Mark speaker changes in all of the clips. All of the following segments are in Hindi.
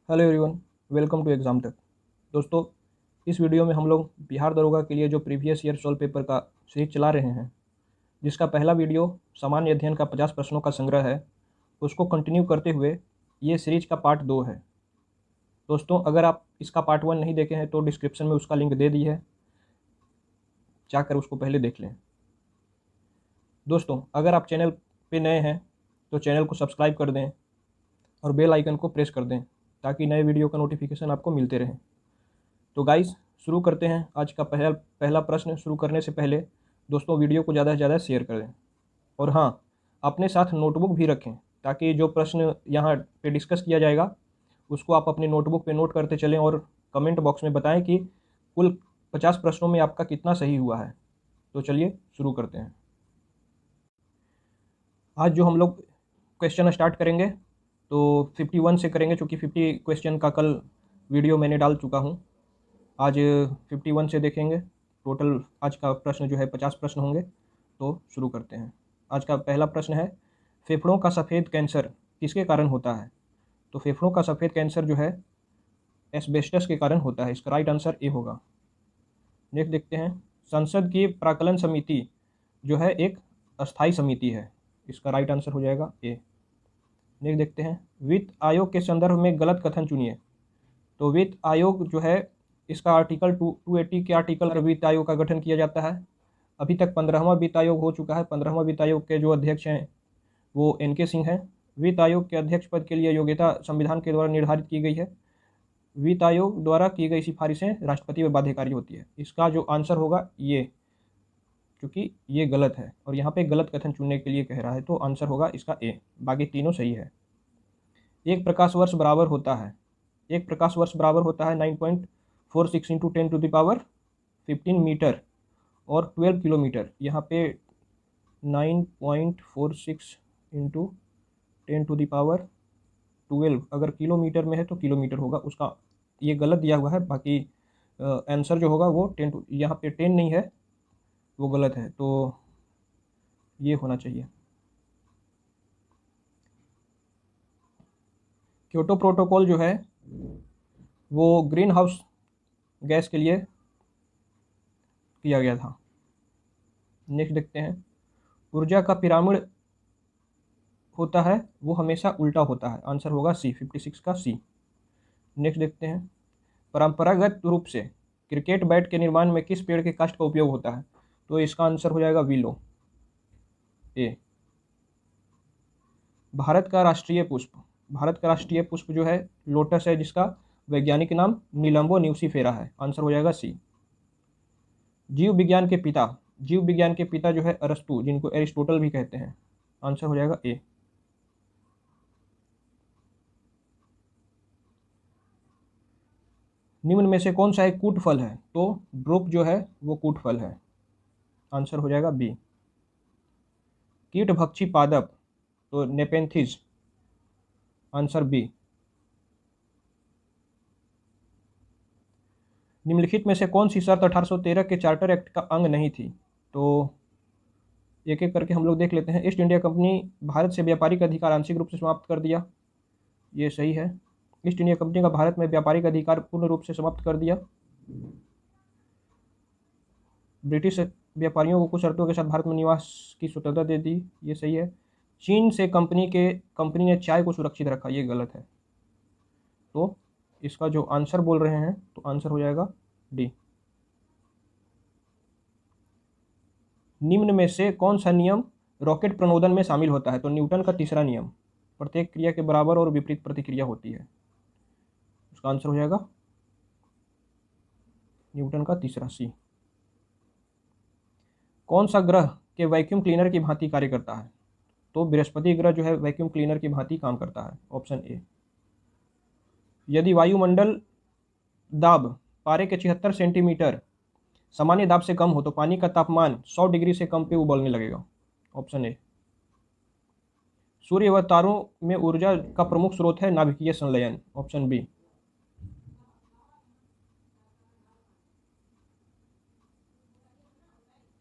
Speaker 1: Hello everyone, welcome to exam तक। दोस्तों, इस वीडियो में हम लोग बिहार दरोगा के लिए जो प्रीवियस ईयर सॉल्व पेपर का सीरीज चला रहे हैं, जिसका पहला वीडियो सामान्य अध्ययन का 50 प्रश्नों का संग्रह है, उसको कंटिन्यू करते हुए ये सीरीज का पार्ट 2 है। दोस्तों, अगर आप इसका पार्ट 1 नहीं देखे हैं तो डिस्क्रिप्शन में उसका लिंक दे दी है, जाकर उसको पहले देख लें। दोस्तों, अगर आप चैनल पे नए हैं तो चैनल को सब्सक्राइब कर दें और बेल आइकन को प्रेस कर दें ताकि नए वीडियो का नोटिफिकेशन आपको मिलते रहे। तो गाइस, शुरू करते हैं। आज का पहला प्रश्न शुरू करने से पहले दोस्तों वीडियो को ज़्यादा से ज़्यादा शेयर करें और हाँ, अपने साथ नोटबुक भी रखें ताकि जो प्रश्न यहाँ पे डिस्कस किया जाएगा उसको आप अपनी नोटबुक पे नोट करते चलें और कमेंट बॉक्स में बताएं कि कुल 50 प्रश्नों में आपका कितना सही हुआ है। तो चलिए शुरू करते हैं। आज जो हम लोग क्वेश्चन स्टार्ट करेंगे तो 51 से करेंगे, क्योंकि 50 क्वेश्चन का कल वीडियो मैंने डाल चुका हूँ। आज 51 से देखेंगे। टोटल आज का प्रश्न जो है 50 प्रश्न होंगे। तो शुरू करते हैं। आज का पहला प्रश्न है, फेफड़ों का सफ़ेद कैंसर किसके कारण होता है? तो फेफड़ों का सफ़ेद कैंसर जो है एस्बेस्टस के कारण होता है। इसका राइट आंसर ए होगा। नेक्स्ट देखते हैं, संसद की प्राक्कलन समिति जो है एक अस्थायी समिति है। इसका राइट आंसर हो जाएगा ए। नेक्स्ट देखते हैं, वित्त आयोग के संदर्भ में गलत कथन चुनिए। तो वित्त आयोग जो है इसका आर्टिकल 280 के आर्टिकल पर वित्त आयोग का गठन किया जाता है। अभी तक 15वां वित्त आयोग हो चुका है। 15वां वित्त आयोग के जो अध्यक्ष हैं वो NK सिंह हैं। वित्त आयोग के अध्यक्ष पद के लिए योग्यता संविधान के द्वारा निर्धारित की गई है। वित्त आयोग द्वारा की गई सिफारिशें राष्ट्रपति पर बाध्यकारी होती है। इसका जो आंसर होगा ये, क्योंकि ये गलत है और यहाँ पे गलत कथन चुनने के लिए कह रहा है, तो आंसर होगा इसका ए। बाकी तीनों सही है। एक प्रकाश वर्ष बराबर होता है 9.46 इंटू 10⁻15 मीटर और 12 किलोमीटर। यहाँ पे 9.46 इंटू 10⁻12 अगर किलोमीटर में है तो किलोमीटर होगा। उसका ये गलत दिया हुआ है। बाकी आंसर जो होगा वो यहाँ पे 10 नहीं है, वो गलत है, तो ये होना चाहिए। क्योटो प्रोटोकॉल जो है वो ग्रीन हाउस गैस के लिए किया गया था। नेक्स्ट देखते हैं, ऊर्जा का पिरामिड होता है वो हमेशा उल्टा होता है। आंसर होगा सी, 56 का सी। नेक्स्ट देखते हैं, परंपरागत रूप से क्रिकेट बैट के निर्माण में किस पेड़ के काष्ठ का उपयोग होता है? तो इसका आंसर हो जाएगा विलो, ए। भारत का राष्ट्रीय पुष्प जो है लोटस है, जिसका वैज्ञानिक नाम नीलम्बो न्यूसीफेरा है। आंसर हो जाएगा सी। जीव विज्ञान के पिता जो है अरस्तु, जिनको एरिस्टोटल भी कहते हैं। आंसर हो जाएगा ए। निम्न में से कौन सा एक कूट फल है? तो ड्रुप जो है वो कूट फल है। आंसर हो जाएगा बी। कीटभक्षी पादप तो नेपेंथिस। Answer B. निम्नलिखित में से कौन सी शर्त 1813 के चार्टर एक्ट का अंग नहीं थी? तो एक एक करके हम लोग देख लेते हैं। ईस्ट इंडिया कंपनी भारत से व्यापारिक अधिकार आंशिक रूप से समाप्त कर दिया, ये सही है। ईस्ट इंडिया कंपनी का भारत में व्यापारिक अधिकार पूर्ण रूप से समाप्त कर दिया। ब्रिटिश व्यापारियों को कुछ शर्तों के साथ भारत में निवास की स्वतंत्रता दे दी, ये सही है। चीन से कंपनी ने चाय को सुरक्षित रखा, ये गलत है। तो इसका जो आंसर बोल रहे हैं तो आंसर हो जाएगा डी। निम्न में से कौन सा नियम रॉकेट प्रणोदन में शामिल होता है? तो न्यूटन का तीसरा नियम, प्रत्येक क्रिया के बराबर और विपरीत प्रतिक्रिया होती है। उसका आंसर हो जाएगा न्यूटन का तीसरा, सी। कौन सा ग्रह के वैक्यूम क्लीनर की भांति कार्य करता है? तो बृहस्पति ग्रह जो है वैक्यूम क्लीनर की भांति काम करता है। Option A. यदि वायुमंडल दाब पारे के 76 सेंटीमीटर सामान्य दाब से कम हो तो पानी का तापमान 100 डिग्री से कम पे उबलने लगेगा। Option A. सूर्य व तारों में ऊर्जा का प्रमुख स्रोत है नाभिकीय संलयन। Option B.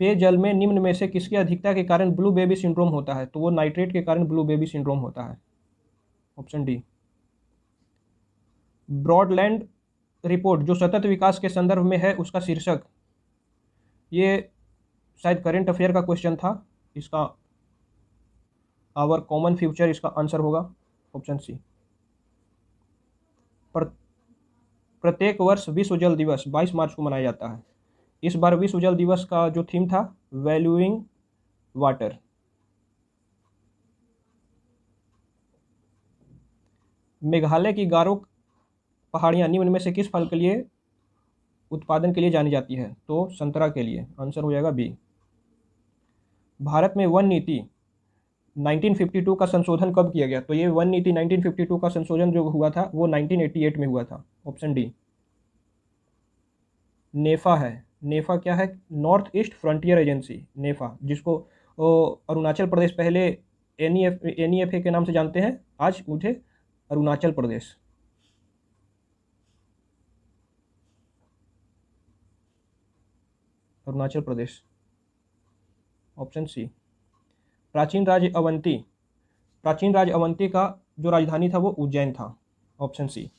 Speaker 1: पेयजल में निम्न में से किसकी अधिकता के कारण ब्लू बेबी सिंड्रोम होता है? तो वो नाइट्रेट के कारण ब्लू बेबी सिंड्रोम होता है। Option D. ब्रॉडलैंड रिपोर्ट जो सतत विकास के संदर्भ में है, उसका शीर्षक, ये शायद करंट अफेयर का क्वेश्चन था। इसका आवर कॉमन फ्यूचर इसका आंसर होगा ऑप्शन सी। प्रत्येक वर्ष विश्व जल दिवस 22 मार्च को मनाया जाता है। इस बार विश्व जल दिवस का जो थीम था, वैल्यूइंग वाटर। मेघालय की गारो पहाड़ियाँ निम्न में से किस फल के लिए उत्पादन के लिए जानी जाती है? तो संतरा के लिए। आंसर हो जाएगा बी। भारत में वन नीति 1952 का संशोधन कब किया गया? तो ये वन नीति 1952 का संशोधन जो हुआ था वो 1988 में हुआ था। Option D. नेफा है। नेफा क्या है? नॉर्थ ईस्ट फ्रंटियर एजेंसी, नेफा, जिसको अरुणाचल प्रदेश पहले एनईएफए के नाम से जानते हैं, आज उठे अरुणाचल प्रदेश। अरुणाचल प्रदेश। Option C. प्राचीन राज्य अवंती, प्राचीन राज्य अवंती का जो राजधानी था वो उज्जैन था। Option C.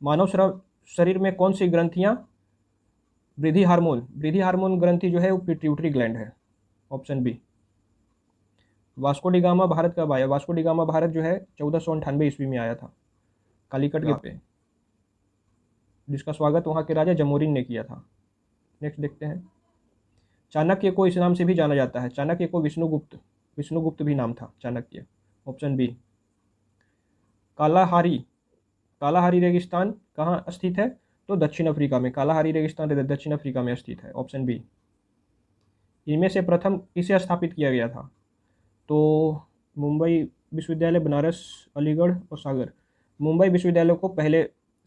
Speaker 1: मानव शरीर में कौन सी ग्रंथियां वृद्धि हार्मोन ग्रंथि जो है वो पिट्यूटरी ग्लैंड है। Option B. Vasco da Gama Bharat कब आया? वास्को डी गामा भारत जो है 1498 ईस्वी में आया था, कालीकट पे, जिसका स्वागत वहाँ के राजा जमोरिन ने किया था। नेक्स्ट देखते हैं। चाणक्य को इस नाम से भी जाना जाता है। चाणक्य को विष्णुगुप्त भी नाम था चाणक्य। Option B. कालाहारी रेगिस्तान कहाँ स्थित है? तो दक्षिण अफ्रीका में। कालाहारी रेगिस्तान दक्षिण अफ्रीका में स्थित है। Option B. इनमें से प्रथम किसे स्थापित किया गया था? तो मुंबई विश्वविद्यालय, बनारस, अलीगढ़ और सागर। मुंबई विश्वविद्यालय को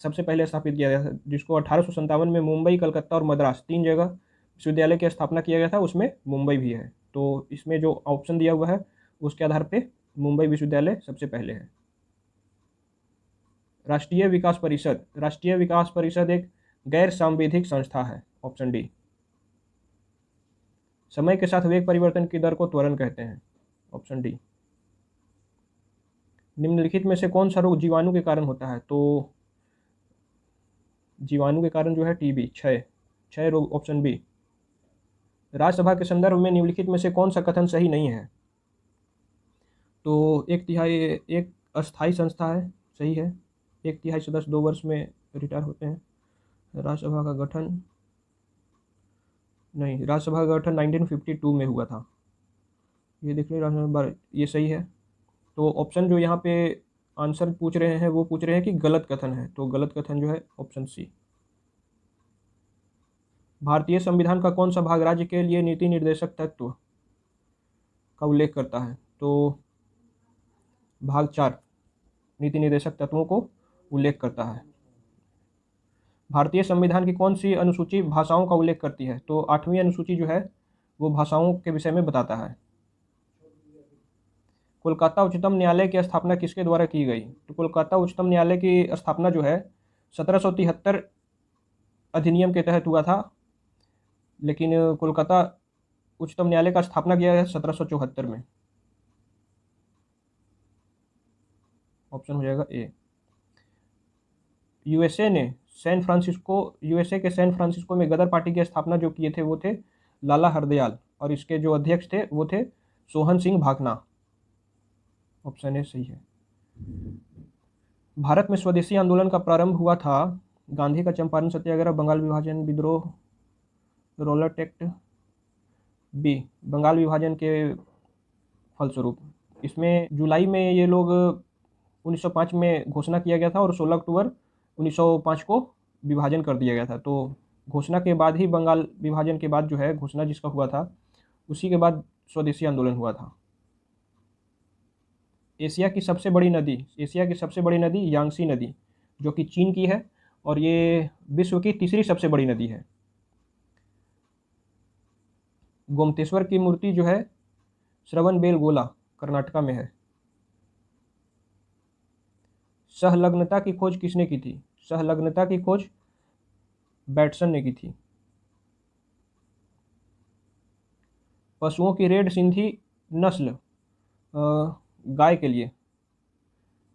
Speaker 1: सबसे पहले स्थापित किया गया था, जिसको 1857 में मुंबई, कलकत्ता और मद्रास 3 जगह विश्वविद्यालय की स्थापना किया गया था, उसमें मुंबई भी है। तो इसमें जो ऑप्शन दिया हुआ है उसके आधार पे मुंबई विश्वविद्यालय सबसे पहले है। राष्ट्रीय विकास परिषद एक गैर सांविधिक संस्था है। Option D. समय के साथ वेग परिवर्तन की दर को त्वरण कहते हैं। Option D. निम्नलिखित में से कौन सा रोग जीवाणु के कारण होता है? तो जीवाणु के कारण जो है टीबी, क्षय रोग। Option B. राज्यसभा के संदर्भ में निम्नलिखित में से कौन सा कथन सही नहीं है? तो एक अस्थायी संस्था है, सही है। 1/3 सदस्य 2 वर्ष में रिटायर होते हैं। राज्यसभा का गठन 1952 में हुआ था। ये देख लीजिए, राज्यसभा, ये सही है। तो ऑप्शन जो यहाँ पे आंसर पूछ रहे हैं वो पूछ रहे हैं कि गलत कथन है, तो गलत कथन जो है ऑप्शन सी। भारतीय संविधान का कौन सा भाग राज्य के लिए नीति निर्देशक तत्व का उल्लेख करता है? तो भाग 4 नीति निर्देशक तत्वों को उल्लेख करता है। भारतीय संविधान की कौन सी अनुसूची भाषाओं का उल्लेख करती है? तो 8वीं अनुसूची जो है वो भाषाओं के विषय में बताता है। कोलकाता उच्चतम न्यायालय की स्थापना किसके द्वारा की गई? तो कोलकाता उच्चतम न्यायालय की स्थापना जो है 1773 अधिनियम के तहत हुआ था, लेकिन कोलकाता उच्चतम न्यायालय का स्थापना किया है 1774 में। ऑप्शन हो जाएगा ए। यूएसए के सैन फ्रांसिस्को में गदर पार्टी की स्थापना जो किए थे वो थे लाला हरदयाल, और इसके जो अध्यक्ष थे वो थे सोहन सिंह भाकना। ऑप्शन ए सही है। भारत में स्वदेशी आंदोलन का प्रारंभ हुआ था। गांधी का चंपारण सत्याग्रह, बंगाल विभाजन विद्रोह, रोलर एक्ट। बी, बंगाल विभाजन के फलस्वरूप। इसमें जुलाई में ये लोग 1905 में घोषणा किया गया था और 16 अक्टूबर 1905 को विभाजन कर दिया गया था। तो घोषणा के बाद ही, बंगाल विभाजन के बाद जो है घोषणा जिसका हुआ था, उसी के बाद स्वदेशी आंदोलन हुआ था। एशिया की सबसे बड़ी नदी यांगसी नदी, जो कि चीन की है, और ये विश्व की तीसरी सबसे बड़ी नदी है। गोमतेश्वर की मूर्ति जो है श्रवणबेलगोला, कर्नाटका में है। सहलग्नता की खोज किसने की थी? सहलग्नता की खोज बैटसन ने की थी। पशुओं की रेड सिंधी नस्ल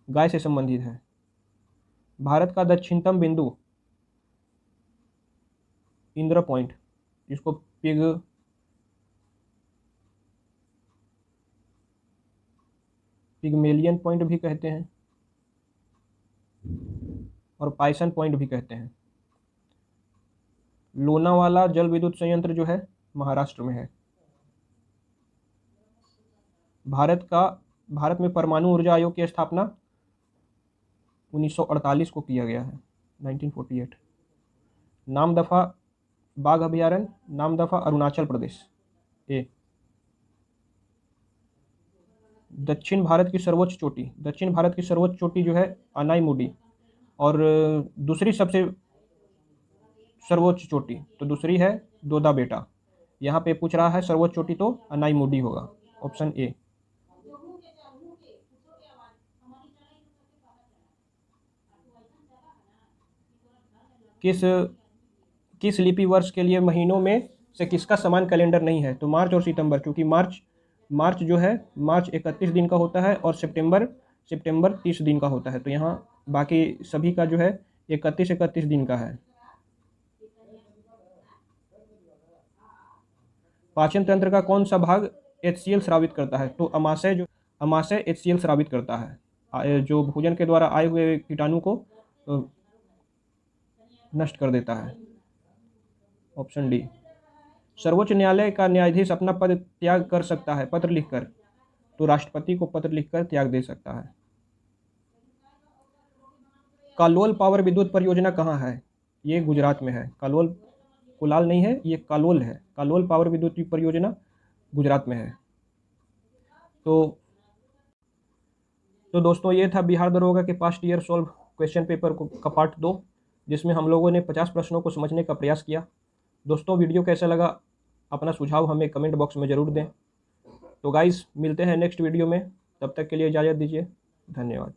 Speaker 1: गाय से संबंधित है। भारत का दक्षिणतम बिंदु इंदिरा पॉइंट, जिसको पिगमेलियन पॉइंट भी कहते हैं और पाइसन पॉइंट भी कहते हैं। लोनावाला जल विद्युत संयंत्र जो है महाराष्ट्र में है। भारत में परमाणु ऊर्जा आयोग की स्थापना 1948 को किया गया है, 1948। नामदफा बाघ अभयारण्य, नामदफा अरुणाचल प्रदेश। ए। दक्षिण भारत की सर्वोच्च चोटी जो है अनाईमुडी, और दूसरी सबसे सर्वोच्च चोटी तो दूसरी है दोदा बेटा। यहाँ पे पूछ रहा है सर्वोच्च चोटी तो अनाईमुडी होगा, ऑप्शन ए। किस लिपि वर्ष के लिए महीनों में से किसका समान कैलेंडर नहीं है? तो मार्च और सितंबर, क्योंकि मार्च जो है मार्च 31 दिन का होता है और सितंबर 30 दिन का होता है। तो यहाँ बाकी सभी का जो है 31 दिन का है। पाचन तंत्र का कौन सा भाग HCl स्रावित करता है? तो अमाशय HCl स्रावित करता है, जो भोजन के द्वारा आए हुए कीटाणु को नष्ट कर देता है, ऑप्शन डी। सर्वोच्च न्यायालय का न्यायाधीश अपना पद त्याग कर सकता है पत्र लिखकर? तो राष्ट्रपति को पत्र लिखकर त्याग दे सकता है। कालोल पावर विद्युत परियोजना कहाँ है? ये गुजरात में है। कुलाल नहीं है, ये कालोल है। कालोल पावर विद्युत परियोजना गुजरात में है। तो दोस्तों ये था बिहार दरोगा के past year solve question paper का पार्ट 2, जिसमें हम लोगों ने 50 प्रश्नों को समझने का प्रयास किया। दोस्तों वीडियो कैसा लगा अपना सुझाव हमें कमेंट बॉक्स में ज़रूर दें। तो गाइस मिलते हैं नेक्स्ट वीडियो में, तब तक के लिए इजाज़त दीजिए, धन्यवाद।